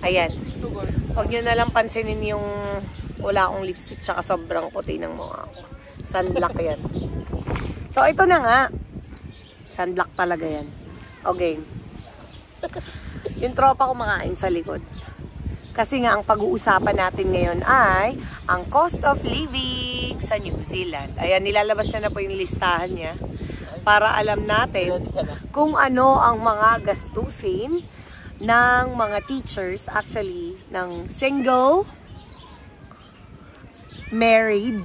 Ayan. Huwag nyo nalang pansinin yung wala akong lipstick tsaka sobrang puti ng mukha ko. Sunblock yan. So, ito na nga. Sunblock talaga yan. Okay. Yung tropa ko makain sa likod. Kasi nga, ang pag-uusapan natin ngayon ay ang cost of living sa New Zealand. Ayan, nilalabas niya na po yung listahan niya para alam natin kung ano ang mga gastusin ng mga teachers, actually, ng single, married,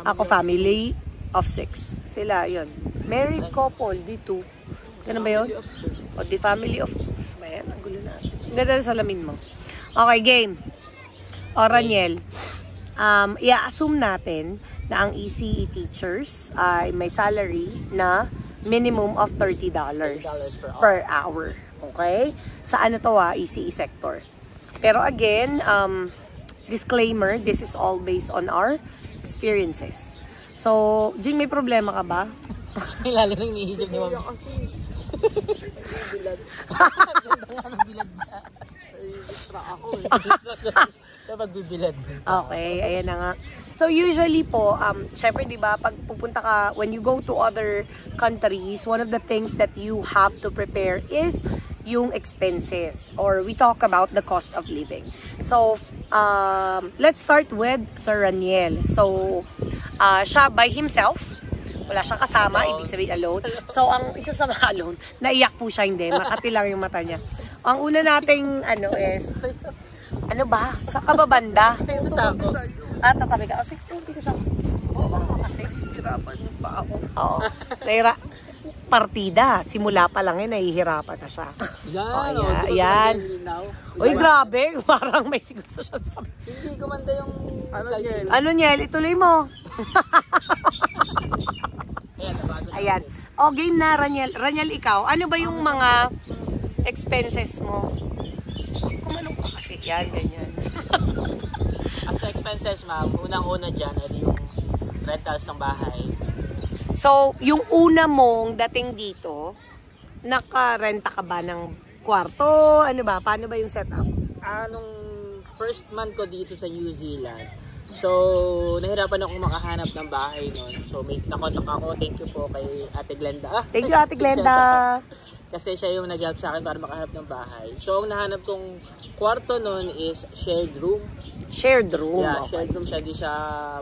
ako family of 6. Sila, yun. Married couple, dito. Ano ba yun? O, the family of... Ayan, ang gulo na. Ganda sa salamin mo. Okay, game. O, Raniel. I-assume natin na ang ECE teachers ay may salary na minimum of $30 per hour. Okay? Sa ano to ECE sector. Pero again, disclaimer, this is all based on our experiences. So, Jing, may problema ka ba? Lalo nang nihisip ni Mami. Bilad. Bilad na. Extra ako eh. Kapag bibilad. Okay, ayan na nga. So, usually po, syempre, di ba, pag pupunta ka, when you go to other countries, one of the things that you have to prepare is yung expenses, or we talk about the cost of living. So, let's start with Sir Raniel. So, siya by himself, wala siyang kasama, ibig sabihin alone. So, ang isa sa mga alone, naiyak po siya, hindi, makati lang yung mata niya. Ang una nating, is, ano ba? Sa kababanda. Tatabi ka. Kasi, hindi ka sa... Kasi, hirapan yung pa ako. Oo. Partida. Simula pa lang nahihirapan na siya. Ayan. Uy, grabe. Parang may sigusto siya sabi. Hindi gumanda yung... Ano, Niel? Ituloy mo. Ayan. O, game na, Raniel. Raniel, ikaw. Ano ba yung mga expenses mo? Kumanong ka kasi. Yan, ganyan. As expenses, ma'am, unang-una dyan ay yung rentals ng bahay. So, yung una mong dating dito, nakarenta ka ba ng kwarto? Ano ba? Paano ba yung setup? Nung first month ko dito sa New Zealand, so, nahirapan akong makahanap ng bahay noon. So, may nakontak ako. Thank you po kay Ate Glenda. Thank you, Ate Glenda. Kasi siya yung nag-help sa akin para makahanap ng bahay. So, ang nahanap kong kwarto noon is shared room. Shared room? Yeah, okay. Shared room siya. Di siya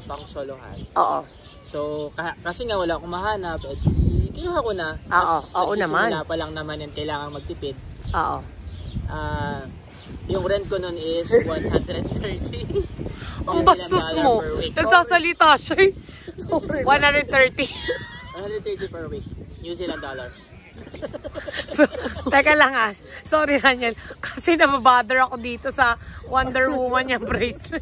pang solohan. Oo. So, kasi nga wala akong mahanap, kinuha ko na. Oo naman. Wala pa lang naman yan, kailangan magtipid. Oo. Yung rent ko noon is 130. Ang bastos mo. Nagsasalita siya. Sorry. 130. 130 per week. New Zealand dollar. Teka lang sorry Raniel. Kasi nababother ako dito sa Wonder Woman yung bracelet.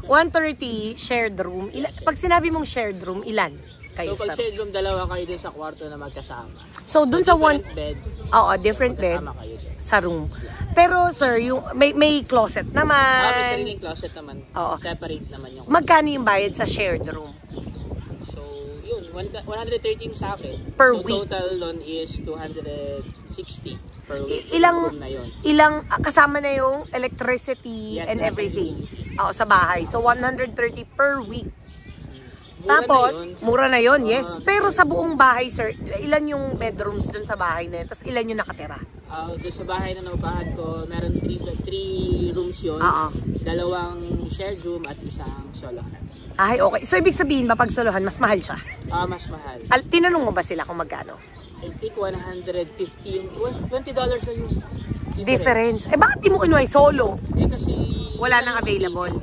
130 shared room. Pag sinabi mong shared room, ilan kayo? So pag shared room, dalawa kayo dun sa kwarto na magkasama. So dun sa one bed. Oo, different bed sa room. Pero sir, yung may closet naman. May sariling closet naman. Oo. Separate naman yung. Magkano yung bayad sa shared room? So, yun, 113 sa akin. Per so, week. Total loan is 260 per week. Ilang kasama na yung electricity and everything. Oo, sa bahay. So 130 per week. Tapos, mura na yun, yes. Pero sa buong bahay, sir, ilan yung bedrooms dun sa bahay na yun? Tapos ilan yung nakatira? Doon sa bahay na naupahan ko, meron 3 rooms yun. Dalawang shared room at isang solohan. Ay, okay. So, ibig sabihin ba pag solohan, mas mahal siya? Mas mahal. Tinanong mo ba sila kung magkano? I think 150 yung $20 na yung difference. Bakit di mo kinuha yung solo? Kasi wala nang available.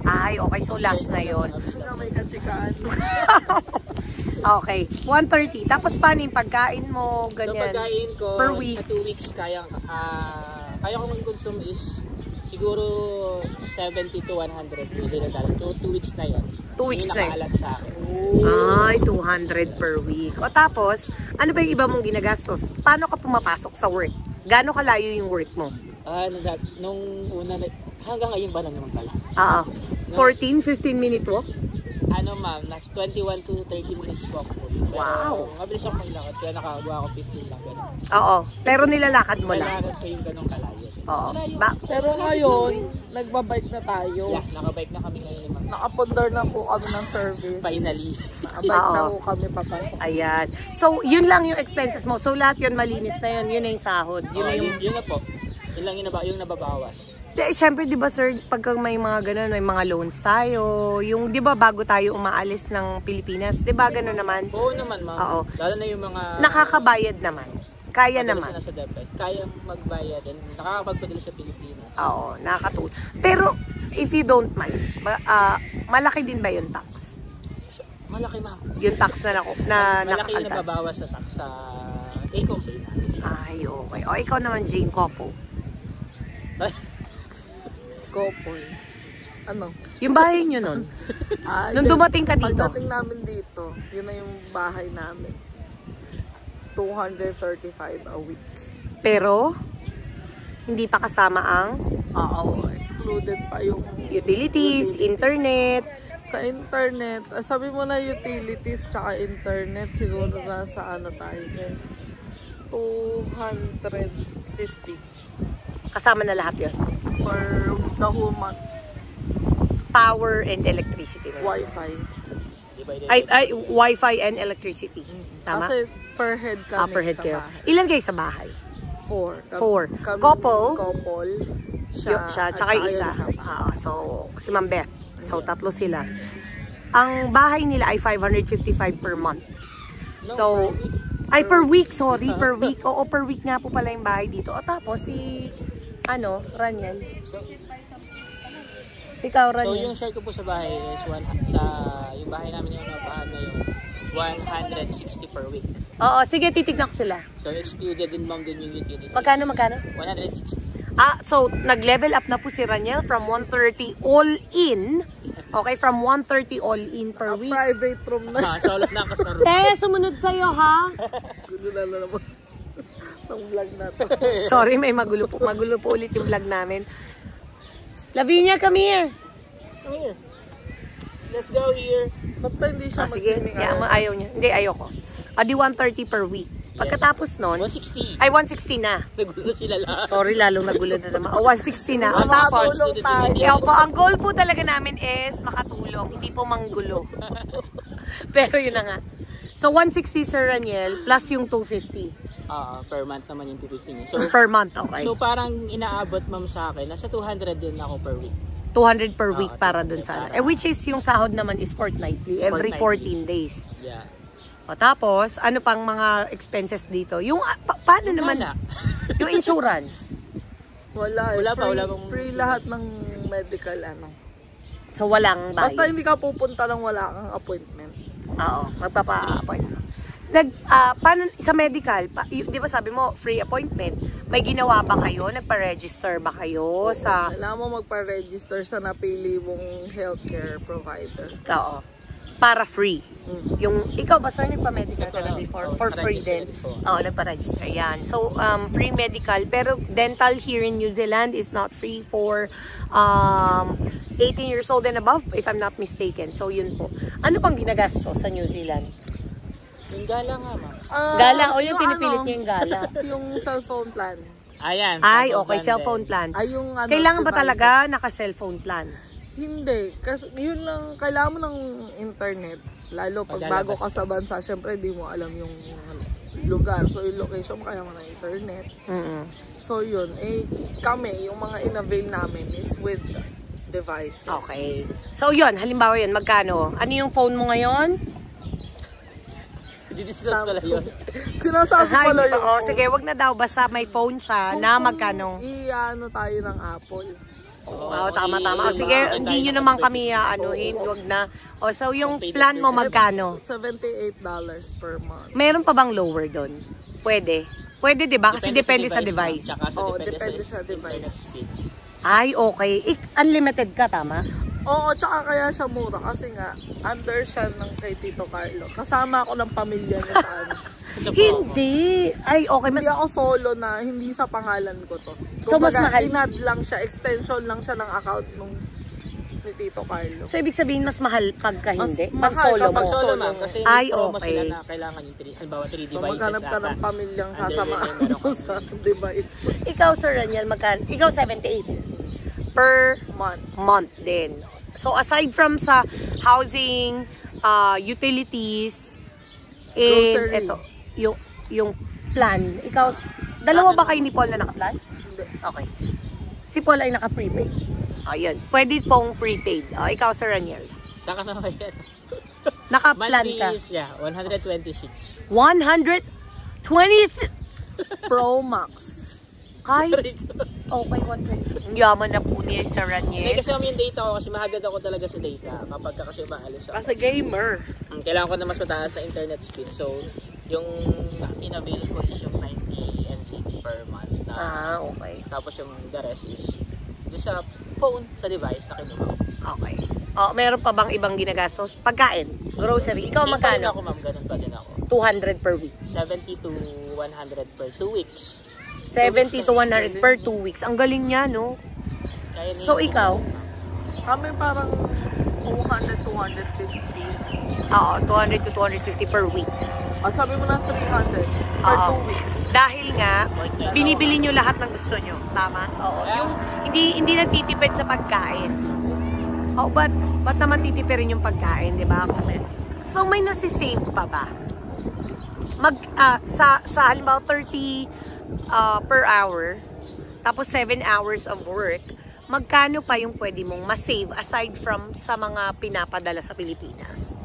Ay, okay. So, last na yun. May katsikaan. Okay. 130. Tapos, paano yung pagkain mo? Ganyan. So, pagkain ko, per week. sa 2 weeks, kaya ko mag-consume is siguro 70 to 100 New Zealand dollars. So, 2 weeks na yun. 2 weeks na yun. Sa akin. Ay, 200 per week. O tapos, ano ba yung iba mong ginagastos? Paano ka pumapasok sa work? Gaano kalayo yung work mo? Nung una, hanggang ngayon ba na naman pala? 14-15 minute walk? Ano ma'am, nasa 21 to 30 minutes walk po. Pero, Wow. mabilis ako maglakad, kaya nakagawa ako 15 lang. Ganun. Oo. Pero nilalakad mo lang. Kailangan ko yung ganong kalayo. Oo. Pero ngayon, nagbabike na tayo. Yeah, nakabike na kami ngayon ma'am. Nakapundar na po kami ng service. Finally. Nakabike na Oo. po kami papasok. Ayan. So, yun lang yung expenses mo. So, lahat yun malinis na yun. Yun na yung sahod. Yun na yung... Yun na po. Yun lang yung nababawas. Siyempre, di ba sir, pagka may mga ganun, may mga loans tayo. Yung, di ba, bago tayo umaalis ng Pilipinas, di ba, ganun naman? Oo naman ma'am. Oo. Lalo na yung mga... Nakakabayad naman. Kaya madalas naman. na sa DepEd. Kaya magbayad and nakakapagpadala sa Pilipinas. Oo, nakakatulong. Pero, if you don't mind, malaki din ba yung tax? Malaki ma'am. Yung tax na Malaki yung nakakaltas? nababawas sa tax sa take-home pay natin. Ay, okay. O, ikaw naman, Jane Copo. Couple. Ano? Yung bahay nyo nun, nung yun, dumating ka dito, pagdating namin dito, yun na yung bahay namin. 235 a week. pero, hindi pa kasama ang Oo, excluded pa yung utilities, internet. sa internet. Sabi mo na utilities tsaka internet, siguro nasa ano tayo ngayon. 250 Kasama na lahat yun. for the whole month. Power and electricity. Wi-Fi. Divided. Ay, Wi-Fi and electricity. Tama? Kasi per head kami Per head sa kayo. bahay. Ilan kayo sa bahay? 4. 4. Couple? Couple. Siya, tsaka at isa. yung So, si Ma'am Beth. So, tatlo sila. Ang bahay nila ay 555 per month. So, ay per week, sorry, per week. Oo, per week nga po pala yung bahay dito. O tapos, si, Raniel. Ikaw, So Raniel. yung share ko po sa bahay is yung bahay namin yung napahan na yung 160 per week. Oo, sige, titignan ko sila. So excluded din ma'am din yung utilities. Magkano? 160. So, nag-level up na po si Raniel from 130 all in. Okay, from 130 all in per week. private room na siya. Solot na ako sa room. Te, sumunod sa'yo, ha? Gulo na naman ng vlog na to. Sorry, may magulo po ulit yung vlog namin. Lavinia, come here. Come here. Let's go here. Ba't pa hindi siya Sige, mag-swimming? ayaw niya. Hindi, ayoko. Di 130 per week. Pagkatapos nun, 160. ay 160 na. Nagulo sila lahat. Sorry, lalong nagulo na naman. 160 na. O tapos, Makatulong tayo. ang goal po talaga namin is makatulong, hindi po manggulo. Pero yun na nga. So, 160 Sir Raniel, plus yung 250 Per month naman yung 250 niya. So, per month, okay. so parang inaabot ma'am sa akin, nasa 200 din ako per week. 200 per week Oo, para dun sa para- which is yung sahod naman is fortnightly, every 14 days. Yeah. O tapos, ano pang mga expenses dito? Yung, paano naman? Wala. Yung insurance. Wala eh. Wala pa, Free- wala pang- Free lahat ng medical ano. So, walang Basta bayad. hindi ka pupunta ng wala kang appointment. Oo, magpapa-appointment. Paano sa medical, di ba sabi mo, free appointment, may ginawa ba kayo? Nagpa-register ba kayo sa... Kailangan mo magpa-register sa napili mong healthcare provider. Oo. Para free. Yung, ikaw ba, sir, nagpa-medical ka na Nagpa- before? oo, For free nagpa-register din? po. Oo, nagpa-register. Yan. So, free medical. Pero dental here in New Zealand is not free for 18 years old and above, if I'm not mistaken. So, yun po. Ano pang ginagastos sa New Zealand? Yung gala nga ma'am. Gala, o yung pinipilit niya yung gala. Yung cellphone plan. Ayan. Ay, okay, cellphone plan. Ay, yung ano, Kailangan ba devices. talaga naka-cellphone plan? Hindi. Kasi yun lang, kailangan mo ng internet. Lalo pag bago ka sa bansa, syempre di mo alam yung lugar. So, yung location mo, kaya mo ng internet. So, yun. Kami, yung mga in-avail namin is with devices. Okay. So, yun. Halimbawa yun, magkano? Ano yung phone mo ngayon? Didiscuss pala yun. Sinasabi Ay, pala yun. sige, wag na daw. Basta may phone siya na magkano? I-ano tayo ng Apple. Oo, tama. O, sige, hindi nyo naman kami anuhin. Wag na. O, so yung plan mo magkano? $78 per month. Meron pa bang lower doon? Pwede. Pwede, di ba? Kasi depende sa device. Tsaka Oo, depende depende sa device. internet speed. Ay, okay. Unlimited ka, tama? Oo, tsaka kaya siya mura kasi nga, under siya ng kay Tito Carlo. Kasama ako ng pamilya niya sa ano. Ito po ako. Hindi. Ay, okay. Hindi ako solo na, hindi sa pangalan ko to. So, mas Kumbaga, mahal. inad lang siya, extension lang siya ng account ni Tito Carlo. So, ibig sabihin, mas mahal pagka hindi? Mas Pag mahal solo kapag mo? Solo ma'am, kasi Ay, may promo okay. sila na kailangan yung 3 devices. So, maghanap ka ng pamilyang sasamaan mo sa device. Ikaw, Sir Raniel, magkano? Ikaw, 78 per month din. So, aside from sa housing, utilities, and Grocery. eto, yung plan. Ikaw, dalawa ba kayo ni Paul na naka-plan? Hindi. Okay. Si Paul ay naka-prepaid. Ayun. Pwede pong prepaid. Ikaw, Sir Raniel. Saka na ba yan? Naka-plan ka. Monthly is, 126. 120 Pro Max. Kay? Okay, 120. Ang yaman na po niya, Sir Hindi Raniel. kasi yung data ko, kasi mahagad ako talaga sa data kapag kasi maalis ako. Kasi gamer. Kailangan ko na mas mataas na internet speed. So, yung in-avail ko is yung 90 NCT per month. Okay. Tapos yung the rest is doon sa phone, sa device na kinuha. Okay. Meron pa bang ibang ginagastos? Pagkain, grocery. Ikaw Same pa rin magkano? ako ma'am, ganun pa din ako. 200 per week. 70 to 100 per 2 weeks. 70 to 100 per 2 weeks. Ang galing niya, no? Kaya So, ikaw? Kami parang 200, 250. 200 to 250 per week. Sabi mo na 300 per 2 weeks. Dahil nga, binibili nyo lahat ng gusto nyo. Tama? Oo. Yung hindi nagtitipid sa pagkain. Ba't naman titipirin yung pagkain, di ba? So, may nasisave pa ba? Sa halimbawa 30 per hour, tapos 7 hours of work, magkano pa yung pwede mong masave aside from sa mga pinapadala sa Pilipinas?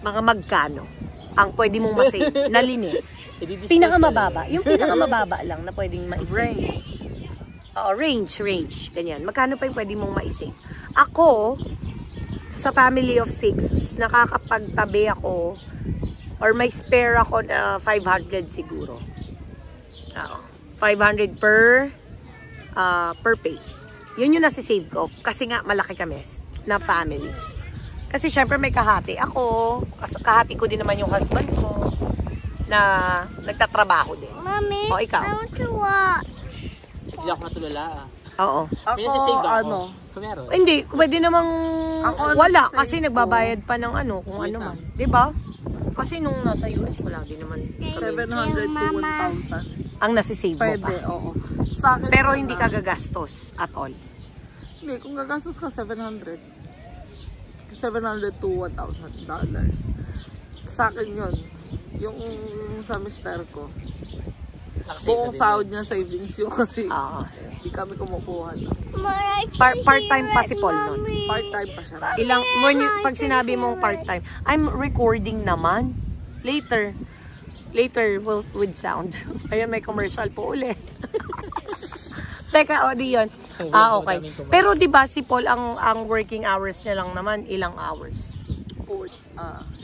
Mga magkano ang pwede mong masave na linis? Pinakamababa. Yung pinakamababa lang na pwedeng ma-save. Range. Ganyan. Magkano pa yung pwede mong ma-save? Ako, sa family of 6, nakakapagtabi ako or may spare ako na 500 siguro. 500 per pay. Yun yung nasisave ko. Kasi nga, malaki kami na family. Kasi syempre may kahati. Ako, kahati ko din naman yung husband ko na nagtatrabaho din. Mommy, Ikaw? I want to watch. Hindi ako matulala. Oo. May nasisave Ako, ako. ano? Kung meron. Hindi, pwede namang Ako, wala. nasisave Kasi ko. nagbabayad pa ng ano, kung ano man. Diba? Kasi nung nasa US, wala din naman. 700 to 1,000. Ang nasisave mo Pwede, pa. oo. Sa akin Pero naman, hindi ka gagastos at all. Hindi, kung gagastos ka 700 to 1,000 dollars. Sa akin yun. Yung sa mister ko. Nakasave Buong na din sahod niya savings yun kasi Oo. hindi kami kumukuha na. Part-time pa si Paul nun. Part-time pa siya. Pag sinabi mong part-time, I'm recording naman. Later with sound. Ayun, may commercial po ulit. Teka, di yun. Okay. Pero di ba si Paul, ang working hours niya lang naman, ilang hours?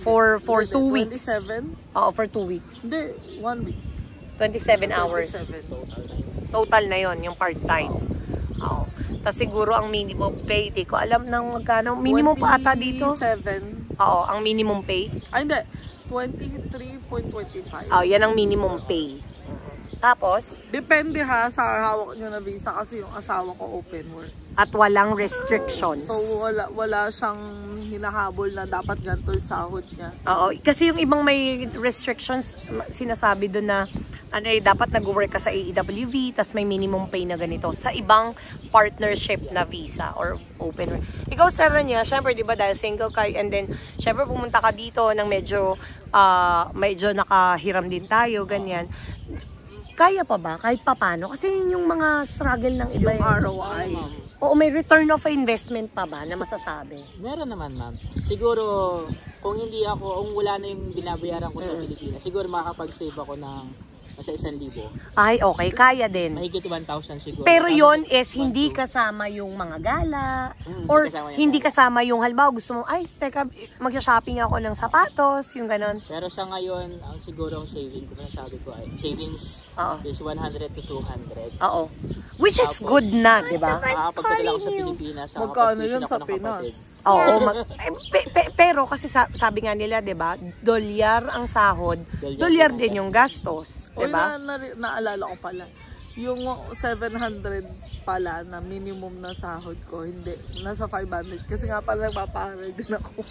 For 2 weeks. 27? Oo, for 2 weeks. Hindi, 1 week. 27 hours. 27. Total na yon yung part-time. Oo. Tapos siguro ang minimum pay, di ko alam ng magkano. Minimum pa ata dito? 27. Oo, ang minimum pay. Ay, hindi. 23.25. Yan ang minimum pay. Tapos, Depende ha sa hawak nyo na visa kasi yung asawa ko open work. at walang restrictions. So wala siyang hinahabol na dapat ganito yung sahod niya. Oo, kasi yung ibang may restrictions, sinasabi doon na dapat nag-work ka sa AEWV, tas may minimum pay na ganito. Sa ibang partnership na visa or open work. Ikaw, Sir Rania, syempre, di ba, dahil single ka, and then, syempre, pumunta ka dito ng medyo nakahiram din tayo, ganyan. Kaya pa ba? Kahit pa paano? Kasi yung mga struggle ng iba. Yung ROI. Oo, may return of investment pa ba na masasabi? Meron naman, ma'am. Siguro, kung hindi ako, kung wala na yung binabayaran ko sa Pilipinas, siguro makakapag-save ako ng nasa 1,000. Ay, okay. Kaya din. Mahigit 1,000 siguro. Pero yon is hindi kasama yung mga gala or hindi kasama yung halimbawa gusto mo, ay, teka, mag-shopping ako ng sapatos, yung ganon. Pero sa ngayon, ang siguro ang saving ko, nasabi ko ay savings is 100 to 200. Oo. Which is good na, di ba? Makakapagpadala ko sa Pilipinas. Magkano yun sa Pinas? Oo. Pero kasi sabi nga nila, di ba, dolyar ang sahod, dolyar din yung gastos. Oy, Diba? naalala ko pala. yung 700 pala na minimum na sahod ko, hindi. Nasa 500. Kasi nga pala nagpaparal din ako.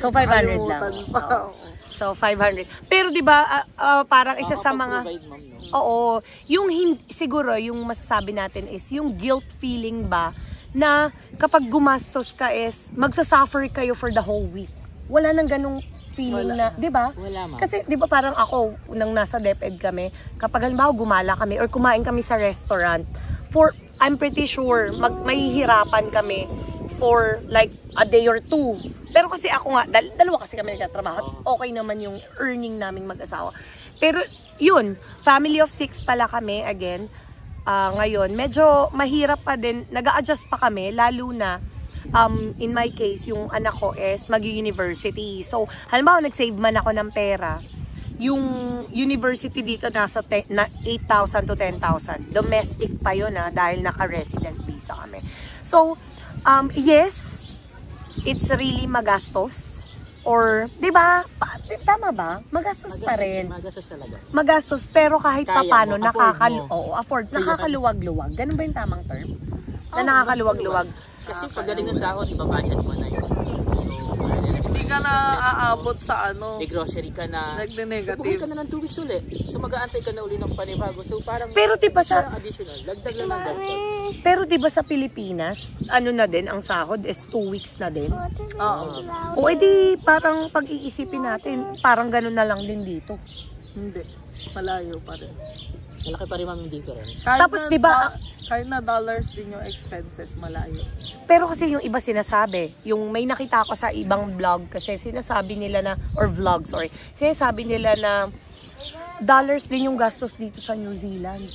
So 500 lang. Pa. So 500. Pero 'di ba parang isa sa mga oo, yung siguro yung masasabi natin is yung guilt feeling ba na kapag gumastos ka is magsasuffer kayo for the whole week. Wala nang ganung feeling na, 'di ba? Wala, ma'am. Kasi 'di ba parang ako nang nasa DepEd kami, kapag halimbawa gumala kami or kumain kami sa restaurant, I'm pretty sure mahihirapan kami for like a day or two. Pero kasi ako nga, dalawa kasi kami nagtatrabaho, okay naman yung earning naming mag-asawa. Pero yun, family of 6 pala kami again. Ngayon, medyo mahirap pa din, nag-a-adjust pa kami, lalo na in my case, yung anak ko is mag-university. So, halimbawa, nag-save man ako ng pera, yung university dito nasa 8,000 to 10,000. Domestic pa yun dahil naka-resident visa kami. So, yes, it's really magastos. Or, di ba? Tama ba? Magastos pa rin. Magastos talaga. Magastos, pero kahit Kaya papano, mo, afford. Nakakaluwag-luwag. Ganun ba yung tamang term? Na nakakaluwag-luwag. Kasi pagaling ng sahod, iba-budget mo na yun. So, Hindi ka na aabot sa ano. may grocery ka na. So, buhay Nagde-negative. ka na ng 2 weeks ulit. So, mag-aantay ka na uli ng panibago. So, parang Pero diba sa... additional. Dagdag lang ng dagdag. Pero diba sa Pilipinas, ano na din, ang sahod is 2 weeks na din. Oo. O edi parang pag-iisipin natin, parang ganun na lang din dito. Hindi. Malayo pa rin. Malaki pa rin ang difference. Tapos, diba, kahit na dollars din yung expenses, malayo. Pero kasi yung iba sinasabi, yung may nakita ko sa ibang vlog kasi sinasabi nila na, or vlog, sorry, sinasabi nila na dollars din yung gastos dito sa New Zealand.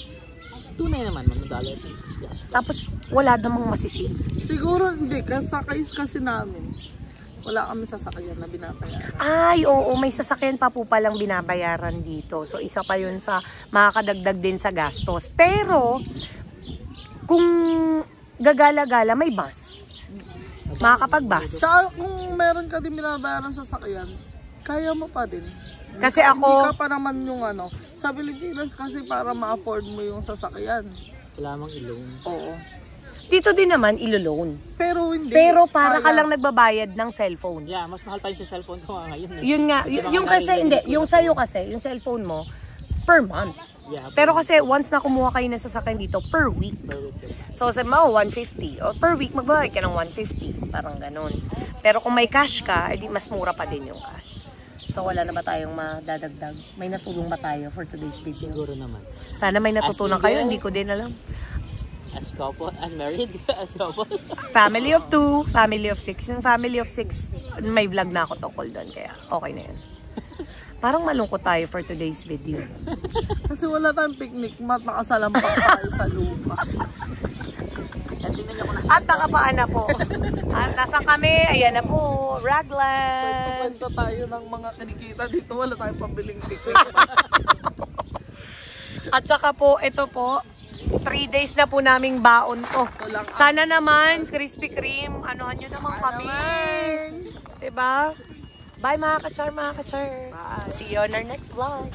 Tunay naman, $1 gastos. Tapos wala namang masisip. Siguro hindi, sa case kasi namin, wala kami sasakyan na binabayaran. Ay, oo, may sasakyan pa po palang binabayaran dito. So, isa pa yun sa makakadagdag din sa gastos. Pero, kung gagala-gala, may bus. Makakapag-bus. Saka kung meron ka din binabayaran sa sasakyan, kaya mo pa din. Kasi Hindi ako, ka pa naman yung ano. Sa Pilipinas kasi para ma-afford mo yung sasakyan. Wala mang ilong. Oo. dito din naman ilo-loan. Pero hindi. Pero para ka lang nagbabayad ng cellphone. Yeah, mas mahal pa yung sa cellphone ko ngayon. Yun nga, yung kasi, hindi, yung sa'yo kasi, yung cellphone mo, per month. Yeah, Pero kasi once na kumuha kayo ng sasakyan dito, per week. So sa mo, 150. O per week, magbabayad ka ng 150. Parang ganun. Pero kung may cash ka, edi mas mura pa din yung cash. So wala na ba tayong madadagdag? May natulong ba tayo for today's video? Siguro naman. Sana may natutunan kayo, hindi ko din alam. As couple, as married, as couple. Family of 2, family of 6. Yung family of 6, may vlog na ako tungkol doon, kaya okay na yun. Parang malungkot tayo for today's video. Kasi wala tayong picnic mat, nakasalampak tayo sa lupa. At nakapaan na po. At nasan kami? Ayan na po, Raglan. Kwento tayo ng mga kinikita dito, wala tayong pabiling picnic. At saka po, ito po, 3 days na po naming baon to. Sana naman, Krispy Kreme, anuhan nyo naman kami. Diba? Bye mga ka-char, mga ka-char. See you on our next vlog.